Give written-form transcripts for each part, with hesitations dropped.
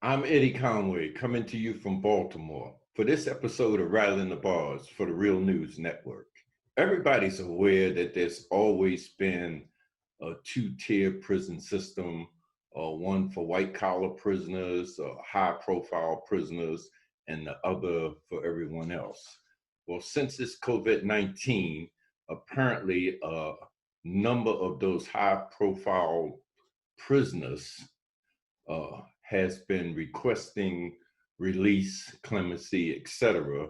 I'm Eddie Conway, coming to you from Baltimore for this episode of Rattling the Bars for the Real News Network. Everybody's aware that there's always been a two-tier prison system, one for white-collar prisoners, high-profile prisoners, and the other for everyone else. Well, since this COVID-19, apparently a number of those high-profile prisoners has been requesting release, clemency, etc.,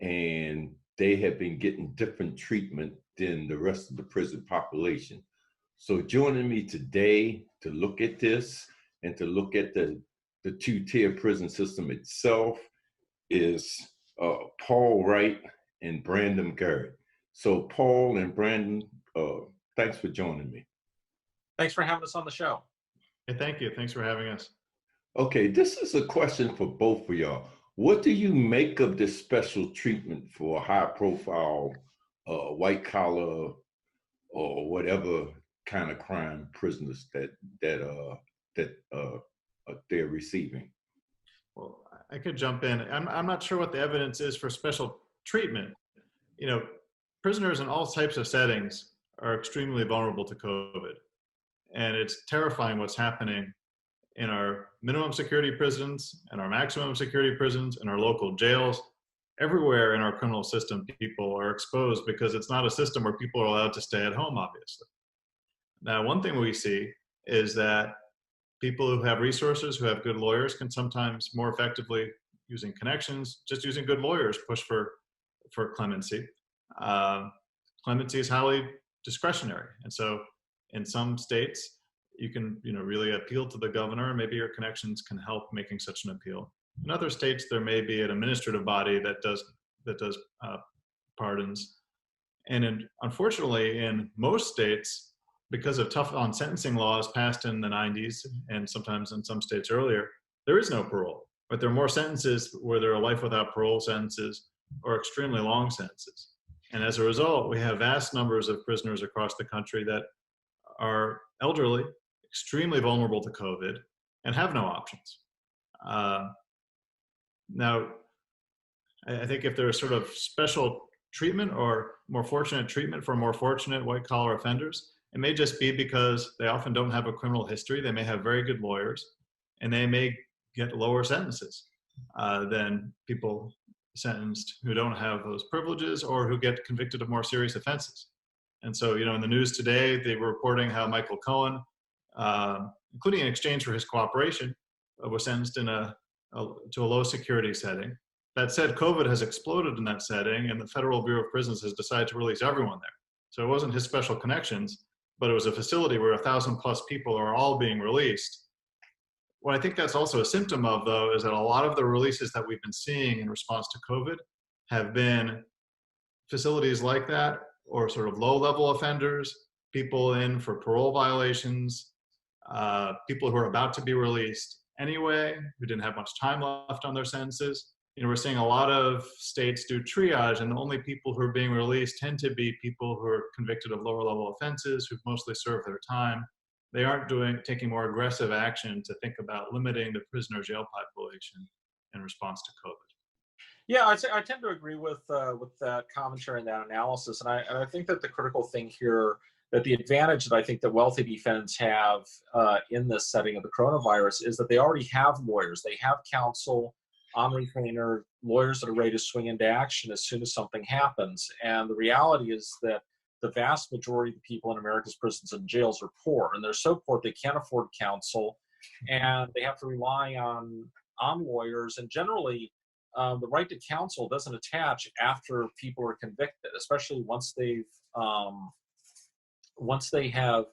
and they have been getting different treatment than the rest of the prison population. So joining me today to look at this and to look at the two-tier prison system itself is Paul Wright and Brandon Garrett. So Paul and Brandon, thanks for joining me. Thanks for having us on the show. Hey, thank you. Thanks for having us. Okay, this is a question for both of y'all. What do you make of this special treatment for high-profile, white-collar, or whatever kind of crime prisoners that they're receiving? Well, I could jump in. I'm not sure what the evidence is for special treatment. You know, prisoners in all types of settings are extremely vulnerable to COVID, and it's terrifying what's happening in our minimum security prisons and our maximum security prisons and our local jails. Everywhere in our criminal system, people are exposed because it's not a system where people are allowed to stay at home, obviously. Now, one thing we see is that people who have resources, who have good lawyers, can sometimes more effectively, using connections, just using good lawyers, push for clemency. Clemency is highly discretionary. And so in some states, you can really appeal to the governor, and maybe your connections can help making such an appeal. In other states, there may be an administrative body that does pardons. And unfortunately, in most states, because of tough on sentencing laws passed in the 90s and sometimes in some states earlier, there is no parole. But there are more sentences where there are life without parole sentences or extremely long sentences. And as a result, we have vast numbers of prisoners across the country that are elderly, extremely vulnerable to COVID, and have no options. Now, I think if there's sort of special treatment or more fortunate treatment for more fortunate white-collar offenders, it may just be because they often don't have a criminal history. They may have very good lawyers, and they may get lower sentences than people sentenced who don't have those privileges or who get convicted of more serious offenses. And so, in the news today, they were reporting how Michael Cohen, including in exchange for his cooperation, was sentenced to a low security setting. That said, COVID has exploded in that setting, and the Federal Bureau of Prisons has decided to release everyone there. So it wasn't his special connections, but it was a facility where 1,000+ people are all being released. What I think that's also a symptom of, though, is that a lot of the releases that we've been seeing in response to COVID have been facilities like that, or sort of low-level offenders, people in for parole violations, people who are about to be released anyway, who didn't have much time left on their sentences. We're seeing a lot of states do triage, and the only people who are being released tend to be people who are convicted of lower-level offenses, who've mostly served their time. They aren't taking more aggressive action to think about limiting the prisoner jail population in response to COVID. Yeah, I tend to agree with that commentary and that analysis, and I think that the critical thing here, that the advantage that I think that wealthy defendants have in this setting of the coronavirus is that they already have lawyers. They have counsel on retainer, lawyers that are ready to swing into action as soon as something happens. And the reality is that the vast majority of the people in America's prisons and jails are poor, and they're so poor they can't afford counsel, and they have to rely on lawyers. And generally, the right to counsel doesn't attach after people are convicted, especially once they have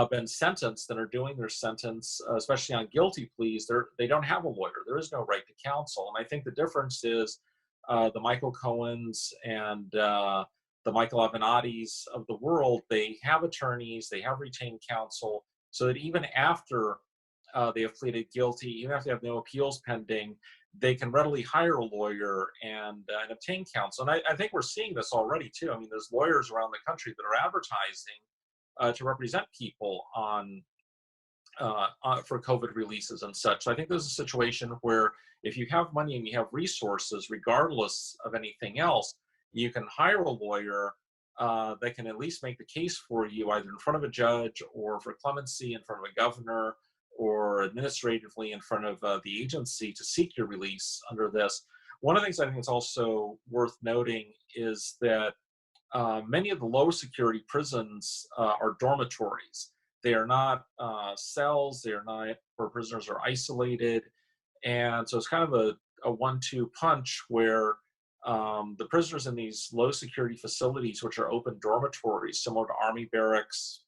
been sentenced and are doing their sentence, especially on guilty pleas. They don't have a lawyer. There is no right to counsel. And I think the difference is the Michael Cohens and the Michael Avenattis of the world, they have attorneys, they have retained counsel, so that even after they have pleaded guilty, even if they have no appeals pending, they can readily hire a lawyer and obtain counsel. And I think we're seeing this already too. I mean, there's lawyers around the country that are advertising to represent people on for COVID releases and such. So I think there's a situation where if you have money and you have resources, regardless of anything else, you can hire a lawyer that can at least make the case for you, either in front of a judge or for clemency in front of a governor, or administratively in front of the agency to seek your release under this. One of the things I think is also worth noting is that many of the low security prisons are dormitories. They are not cells. They are not where prisoners are isolated. And so it's kind of a 1-2 punch where the prisoners in these low security facilities, which are open dormitories, similar to Army barracks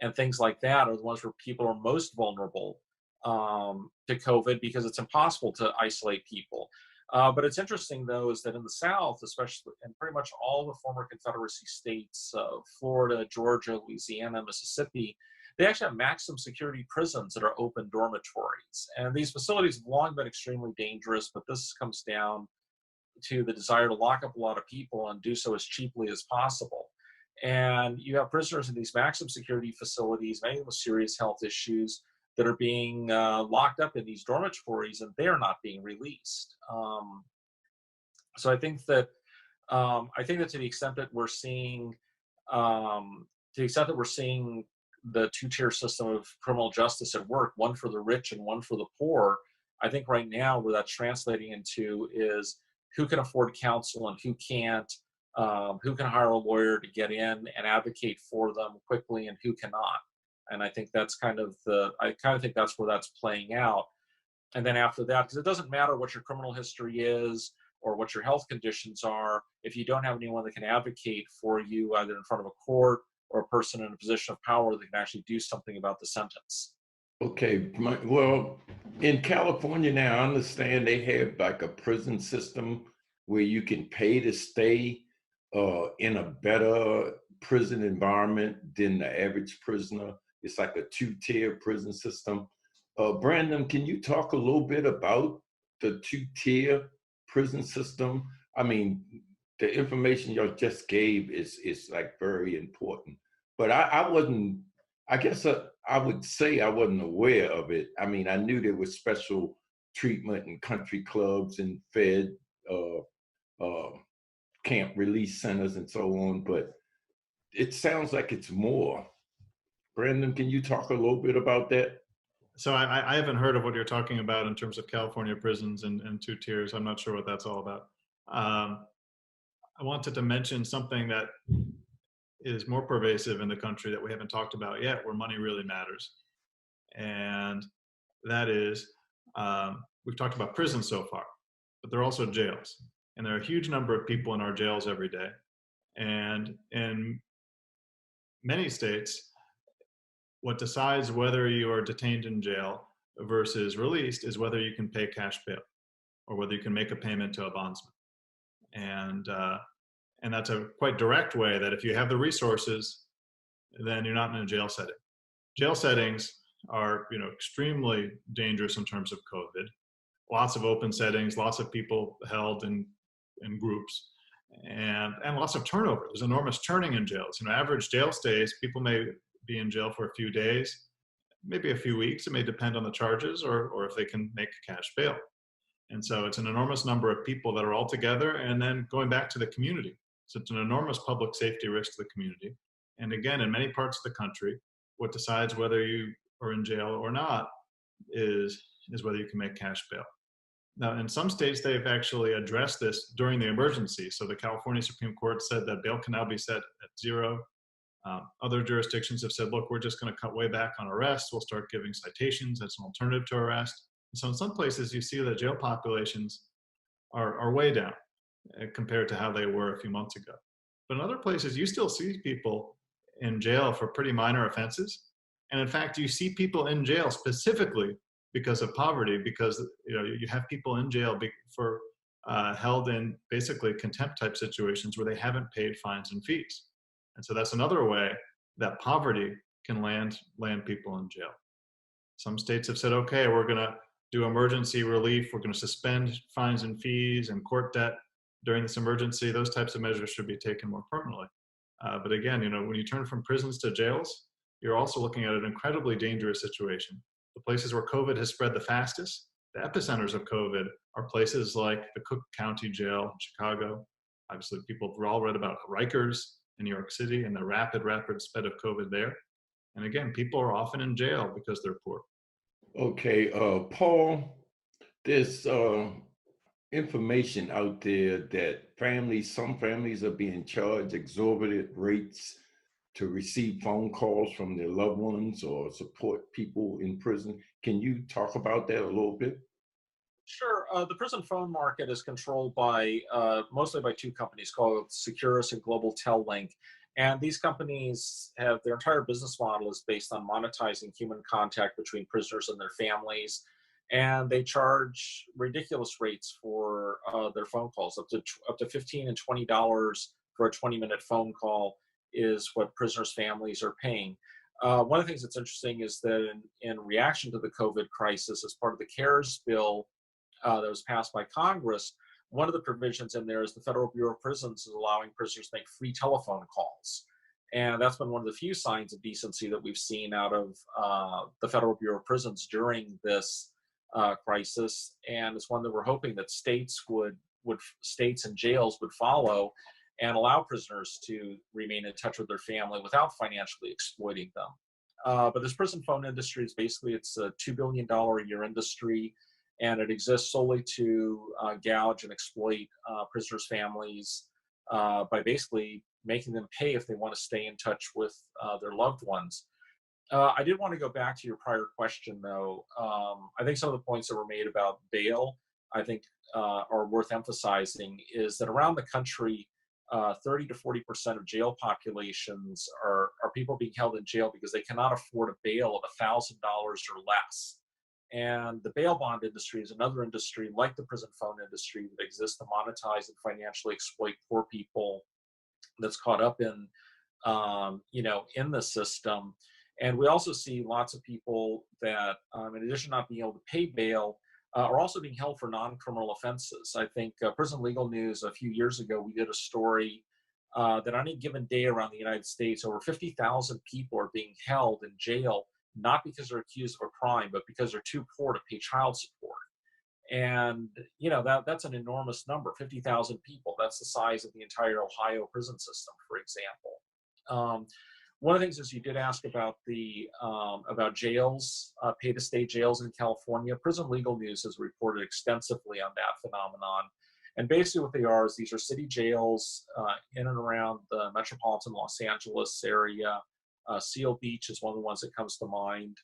and things like that, are the ones where people are most vulnerable to COVID, because it's impossible to isolate people. But it's interesting, though, is that in the South, especially, and pretty much all the former Confederacy states, Florida, Georgia, Louisiana, Mississippi, they actually have maximum security prisons that are open dormitories. And these facilities have long been extremely dangerous, but this comes down to the desire to lock up a lot of people and do so as cheaply as possible. And you have prisoners in these maximum security facilities, many of them with serious health issues, that are being locked up in these dormitories, and they're not being released. So I think that to the extent that we're seeing, the two-tier system of criminal justice at work, one for the rich and one for the poor, I think right now where that's translating into is who can afford counsel and who can't, who can hire a lawyer to get in and advocate for them quickly and who cannot. And I think that's I think that's where that's playing out. And then after that, because it doesn't matter what your criminal history is or what your health conditions are, if you don't have anyone that can advocate for you, either in front of a court or a person in a position of power that can actually do something about the sentence. Okay, well, in California now, I understand they have like a prison system where you can pay to stay in a better prison environment than the average prisoner. It's like a two-tier prison system. Brandon, can you talk a little bit about the two-tier prison system? I mean, the information you just gave is like very important, but I wasn't, I guess I would say I wasn't aware of it. I mean, I knew there was special treatment in country clubs and fed camp release centers and so on, but it sounds like it's more. Brandon, can you talk a little bit about that? So I haven't heard of what you're talking about in terms of California prisons and two tiers. I'm not sure what that's all about. I wanted to mention something that is more pervasive in the country that we haven't talked about yet, where money really matters. And that is, we've talked about prisons so far, but there are also jails. And there are a huge number of people in our jails every day. And in many states, what decides whether you are detained in jail versus released is whether you can pay cash bail or whether you can make a payment to a bondsman. And that's a quite direct way that if you have the resources, then you're not in a jail setting. Jail settings are, extremely dangerous in terms of COVID. Lots of open settings, lots of people held in groups, and lots of turnover. There's enormous churning in jails. Average jail stays, people may be in jail for a few days, maybe a few weeks. It may depend on the charges or if they can make cash bail. And so it's an enormous number of people that are all together and then going back to the community. So it's an enormous public safety risk to the community. And again, in many parts of the country, what decides whether you are in jail or not is whether you can make cash bail. Now, in some states, they've actually addressed this during the emergency. So the California Supreme Court said that bail can now be set at zero. Other jurisdictions have said, look, we're just going to cut way back on arrest. We'll start giving citations as an alternative to arrest. And so in some places, you see that jail populations are way down compared to how they were a few months ago. But in other places, you still see people in jail for pretty minor offenses. And in fact, you see people in jail specifically because of poverty, because you have people in jail for held in basically contempt type situations where they haven't paid fines and fees. And so that's another way that poverty can land people in jail. Some states have said, okay, we're going to do emergency relief. We're going to suspend fines and fees and court debt during this emergency. Those types of measures should be taken more permanently. But again, when you turn from prisons to jails, you're also looking at an incredibly dangerous situation. The places where COVID has spread the fastest, the epicenters of COVID, are places like the Cook County Jail in Chicago. Obviously, people have all read about Rikers in New York City and the rapid spread of COVID there. And again, people are often in jail because they're poor. Okay, Paul, there's information out there that some families are being charged exorbitant rates to receive phone calls from their loved ones or support people in prison. Can you talk about that a little bit? Sure. The prison phone market is controlled by mostly by two companies called Securus and Global Tel-Link. And these companies have their entire business model is based on monetizing human contact between prisoners and their families. And they charge ridiculous rates for their phone calls. Up to $15 and $20 for a 20-minute phone call is what prisoners' families are paying. One of the things that's interesting is that in reaction to the COVID crisis, as part of the CARES bill that was passed by Congress, one of the provisions in there is the Federal Bureau of Prisons is allowing prisoners to make free telephone calls. And that's been one of the few signs of decency that we've seen out of the Federal Bureau of Prisons during this crisis. And it's one that we're hoping that states and jails would follow and allow prisoners to remain in touch with their family without financially exploiting them. But this prison phone industry is it's a $2 billion a year industry, and it exists solely to gouge and exploit prisoners' families by basically making them pay if they want to stay in touch with their loved ones. I did want to go back to your prior question, though. I think some of the points that were made about bail, I think, are worth emphasizing, is that around the country, 30 to 40% of jail populations are people being held in jail because they cannot afford a bail of $1,000 or less. And the bail bond industry is another industry like the prison phone industry that exists to monetize and financially exploit poor people that's caught up in, in the system. And we also see lots of people that, in addition to not being able to pay bail, are also being held for non-criminal offenses. I think Prison Legal News a few years ago, we did a story that on any given day around the United States, over 50,000 people are being held in jail, not because they're accused of a crime, but because they're too poor to pay child support. And, that's an enormous number, 50,000 people. That's the size of the entire Ohio prison system, for example. One of the things is you did ask about about jails, pay-to-stay jails in California. Prison Legal News has reported extensively on that phenomenon. And basically what they are is these are city jails in and around the metropolitan Los Angeles area. Seal Beach is one of the ones that comes to mind,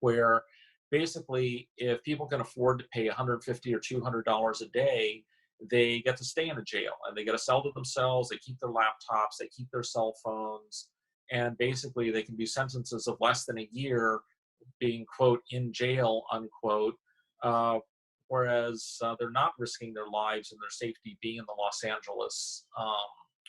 where basically if people can afford to pay $150 or $200 a day, they get to stay in a jail and they get a cell to themselves. They keep their laptops, they keep their cell phones, and basically they can do sentences of less than a year being, quote, in jail, unquote, whereas they're not risking their lives and their safety being in the Los Angeles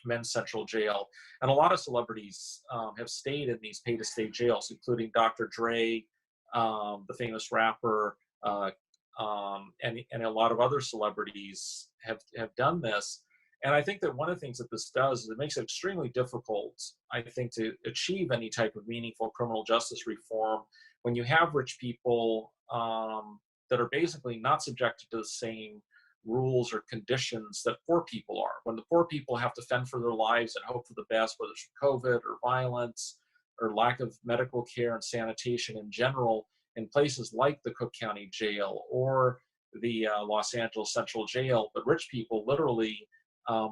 Men's Central Jail. And a lot of celebrities have stayed in these pay-to-stay jails, including Dr. Dre, the famous rapper, and a lot of other celebrities have done this. And I think that one of the things that this does is it makes it extremely difficult, I think, to achieve any type of meaningful criminal justice reform when you have rich people that are basically not subjected to the same rules or conditions that poor people are. When the poor people have to fend for their lives and hope for the best, whether it's COVID or violence or lack of medical care and sanitation in general, in places like the Cook County Jail or the Los Angeles Central Jail, but rich people literally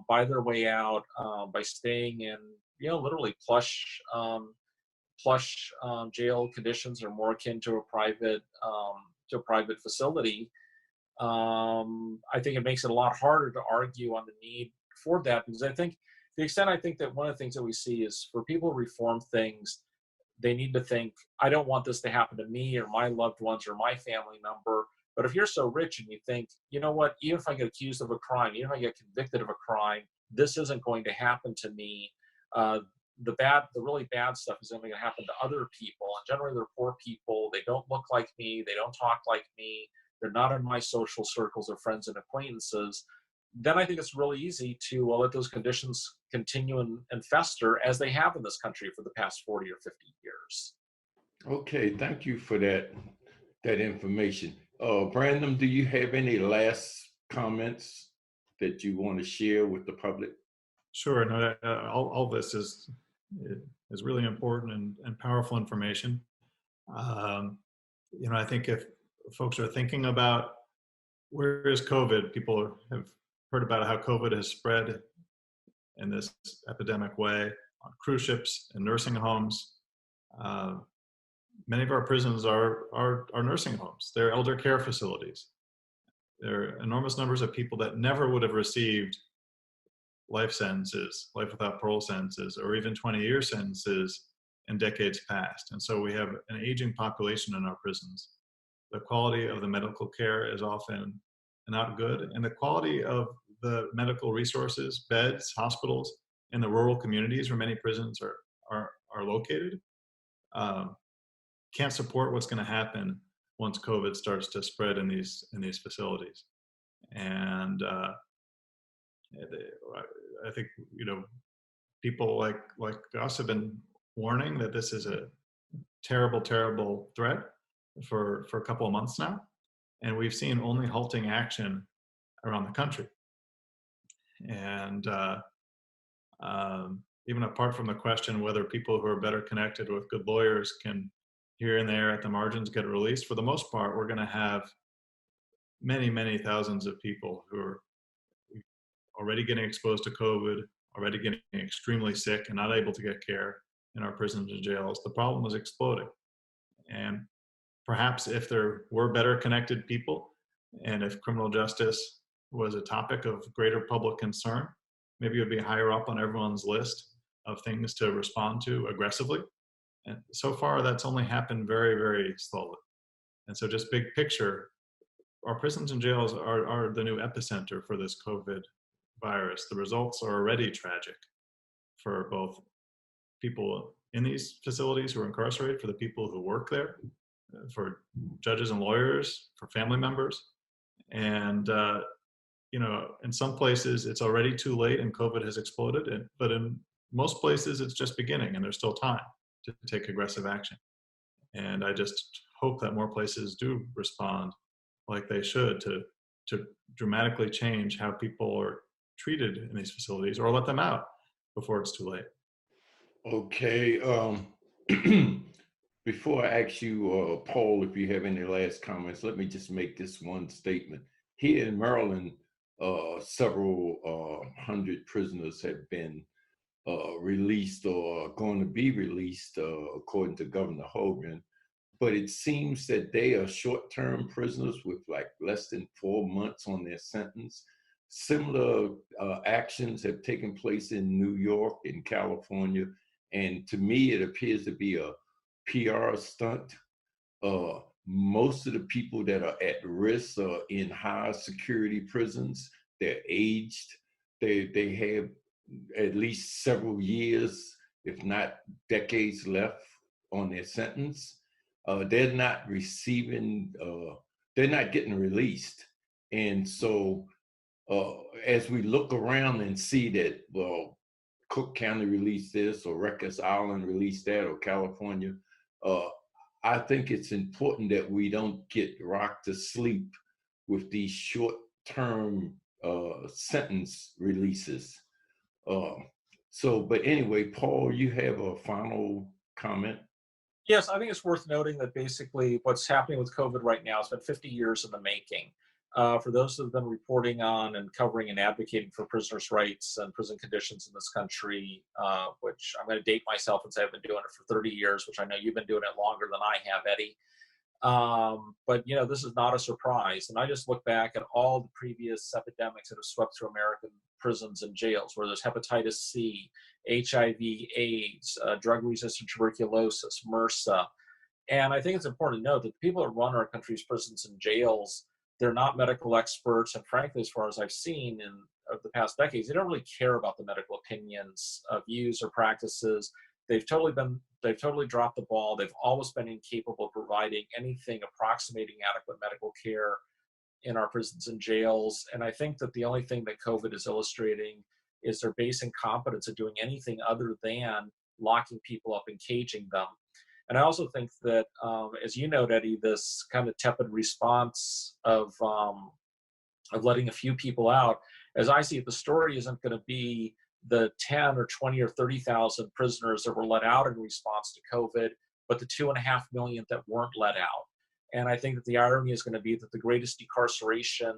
buy their way out by staying in, literally plush jail conditions or more akin to a private facility. I think it makes it a lot harder to argue on the need for that, because I think that one of the things that we see is for people to reform things, they need to think, I don't want this to happen to me or my loved ones or my family member. But if you're so rich and you think, you know what, even if I get accused of a crime, even if I get convicted of a crime, this isn't going to happen to me. The really bad stuff is only going to happen to other people. And generally they're poor people. They don't look like me. They don't talk like me. They're not in my social circles of friends and acquaintances. Then I think it's really easy to let those conditions continue and fester as they have in this country for the past 40 or 50 years. Okay, thank you for that information. Brandon, do you have any last comments that you want to share with the public? Sure. No, all this is really important and powerful information. I think if folks are thinking about where is COVID, people have heard about how COVID has spread in this epidemic way on cruise ships and nursing homes. Many of our prisons are nursing homes. They're elder care facilities. There are enormous numbers of people that never would have received life sentences, life without parole sentences, or even 20-year sentences in decades past. And so we have an aging population in our prisons. The quality of the medical care is often not good, and the quality of the medical resources, beds, hospitals in the rural communities where many prisons are located can't support what's going to happen once COVID starts to spread in these facilities. And I think people like us have been warning that this is a terrible, terrible threat for a couple of months now, and we've seen only halting action around the country. And even apart from the question whether people who are better connected with good lawyers can here and there at the margins get released, for the most part, we're going to have many, many thousands of people who are already getting exposed to COVID, already getting extremely sick and not able to get care in our prisons and jails. The problem is exploding. And perhaps if there were better connected people, and if criminal justice was a topic of greater public concern, maybe it would be higher up on everyone's list of things to respond to aggressively. And so far, that's only happened very, very slowly. And so just big picture, our prisons and jails are the new epicenter for this COVID virus. The results are already tragic for both people in these facilities who are incarcerated, for the people who work there, for judges and lawyers, for family members. And, in some places it's already too late and COVID has exploded, but in most places it's just beginning and there's still time to take aggressive action. And I just hope that more places do respond like they should to dramatically change how people are treated in these facilities, or let them out before it's too late. Okay. Before I ask you, Paul, if you have any last comments, let me just make this one statement. Here in Maryland, several hundred prisoners have been released or going to be released, according to Governor Hogan. But it seems that they are short-term prisoners with like less than 4 months on their sentence. Similar actions have taken place in New York and California. And to me, it appears to be a PR stunt. Most of the people that are at risk are in high security prisons. They're aged. They have at least several years, if not decades left on their sentence. They're not receiving, they're not getting released. And so as we look around and see that, well, Cook County released this, or Rikers Island released that, or California, I think it's important that we don't get rocked to sleep with these short-term sentence releases. But anyway, Paul, you have a final comment? Yes, I think it's worth noting that basically what's happening with COVID right now has been 50 years in the making. For those who have been reporting on and covering and advocating for prisoners' rights and prison conditions in this country, which I'm going to date myself and say I've been doing it for 30 years, which I know you've been doing it longer than I have, Eddie. But this is not a surprise. And I just look back at all the previous epidemics that have swept through American prisons and jails, where there's hepatitis C, HIV, AIDS, drug-resistant tuberculosis, MRSA. And I think it's important to note that the people that run our country's prisons and jails, they're not medical experts. And frankly, as far as I've seen in the past decades, they don't really care about the medical opinions, views, or practices. They've totally dropped the ball. They've always been incapable of providing anything approximating adequate medical care in our prisons and jails. And I think that the only thing that COVID is illustrating is their base incompetence at doing anything other than locking people up and caging them. And I also think that, as you note, Eddie, this kind of tepid response of letting a few people out, as I see it, the story isn't going to be the 10 or 20 or 30,000 prisoners that were let out in response to COVID, but the 2.5 million that weren't let out. And I think that the irony is going to be that the greatest decarceration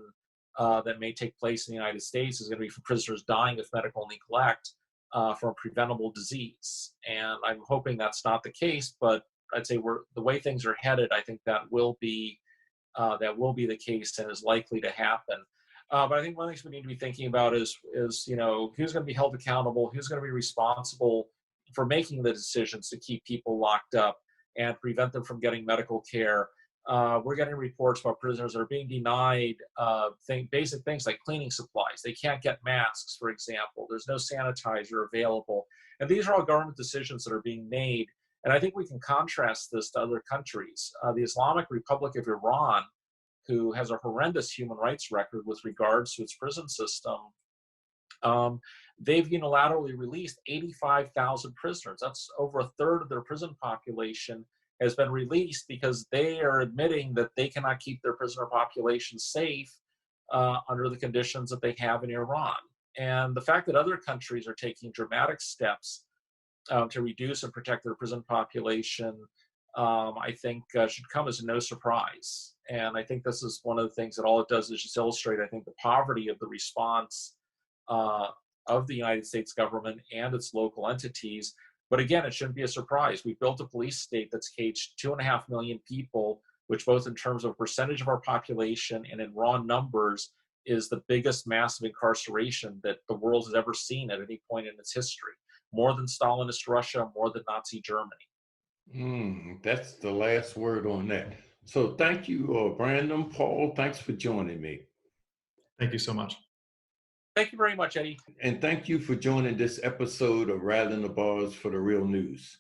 that may take place in the United States is going to be for prisoners dying of medical neglect from a preventable disease. And I'm hoping that's not the case, but I'd say the way things are headed, I think that will be the case and is likely to happen. But I think one of the things we need to be thinking about is who's going to be held accountable, who's going to be responsible for making the decisions to keep people locked up and prevent them from getting medical care. We're getting reports about prisoners that are being denied basic things like cleaning supplies. They can't get masks, for example. There's no sanitizer available. And these are all government decisions that are being made. And I think we can contrast this to other countries. The Islamic Republic of Iran, who has a horrendous human rights record with regards to its prison system, they've unilaterally released 85,000 prisoners. That's over a third of their prison population has been released because they are admitting that they cannot keep their prisoner population safe under the conditions that they have in Iran. And the fact that other countries are taking dramatic steps to reduce and protect their prison population, I think should come as no surprise. And I think this is one of the things that all it does is just illustrate, I think, the poverty of the response of the United States government and its local entities. But again, it shouldn't be a surprise. We built a police state that's caged 2.5 million people, which both in terms of percentage of our population and in raw numbers is the biggest massive incarceration that the world has ever seen at any point in its history. More than Stalinist Russia, more than Nazi Germany. That's the last word on that. So thank you, Brandon, Paul. Thanks for joining me. Thank you so much. Thank you very much, Eddie. And thank you for joining this episode of Rattling the Bars for the Real News.